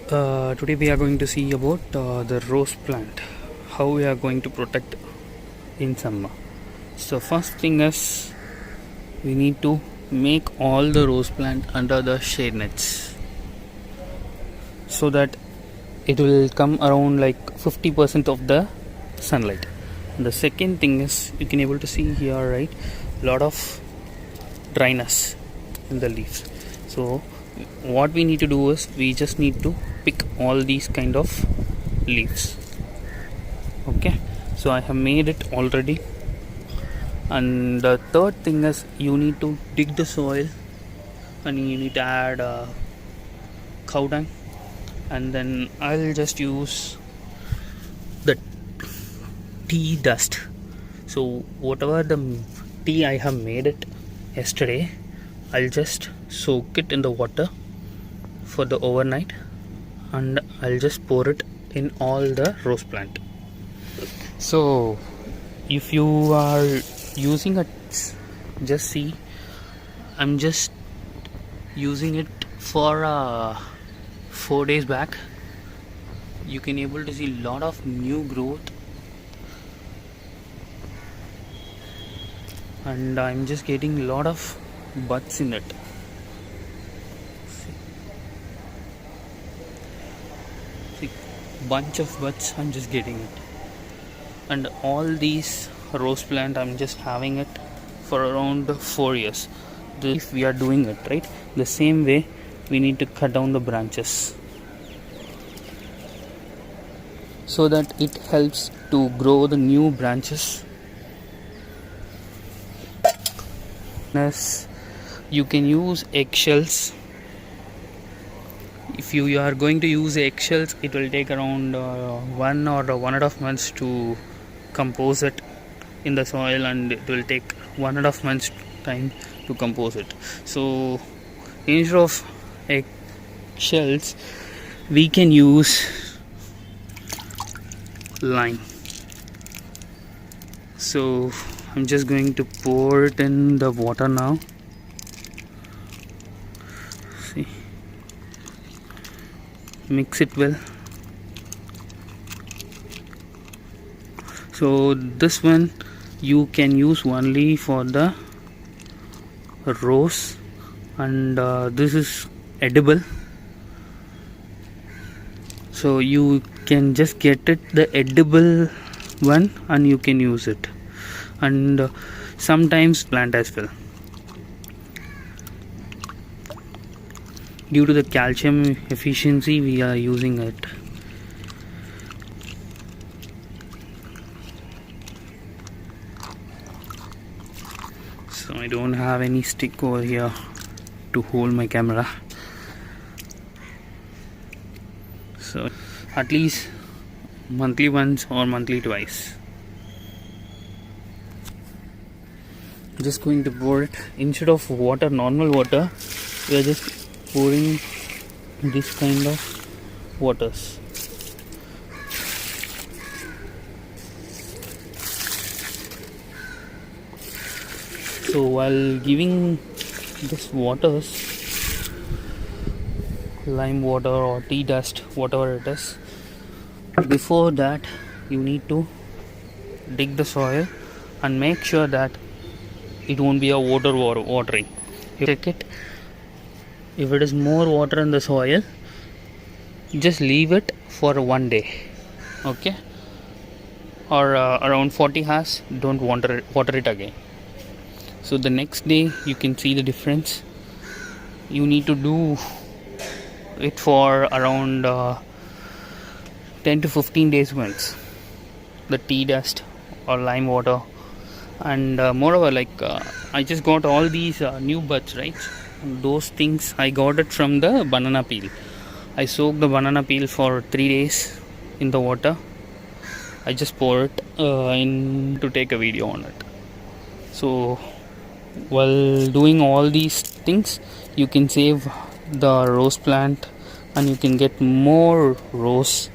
Today we are going to see about the rose plant, how we are going to protect in summer. So first thing is we need to make all the rose plant under the shade nets so that it will come around like 50% of the sunlight. And the second thing is you can able to see here, right, lot of dryness in the leaves. So what we need to do is we just need to pick all these kind of leaves. Okay, so I have made it already. And the third thing is you need to dig the soil and you need to add cow dung, and then I'll just use the tea dust. So whatever the tea I have made it yesterday, I'll just soak it in the water for the overnight and I'll just pour it in all the rose plant. So if you are using it, just see, I'm just using it for 4 days back. You can able to see a lot of new growth, and I'm just getting a lot of buds in it. See, bunch of buds I'm just getting it. And all these rose plant I'm just having it for around 4 years. If we are doing it right the same way, we need to cut down the branches so that it helps to grow the new branches. As you can use eggshells. If you are going to use eggshells, it will take around 1 or 1.5 months to compose it in the soil, and it will take 1.5 months time to compose it. So instead of eggshells, we can use lime. So I'm just going to pour it in the water now. See, mix it well. So this one you can use only for the rose, and this is edible, so you can just get it the edible one and you can use it, and sometimes plant as well. Due to the calcium efficiency we are using it. So I don't have any stick over here to hold my camera, so at least monthly once or monthly twice. Just going to pour it instead of water, normal water, we are just pouring this kind of waters. So while giving this waters, lime water or tea dust, whatever it is, before that you need to dig the soil and make sure that it won't be a watering. You check it. If it is more water in the soil, just leave it for 1 day, okay, or around 40 hours. Don't water it again. So the next day you can see the difference. You need to do it for around 10 to 15 days once, the tea dust or lime water. And moreover, like I just got all these new buds, right? Those things I got it from the banana peel. I soaked the banana peel for 3 days in the water. I just pour it in to take a video on it. So while doing all these things, you can save the rose plant and you can get more rose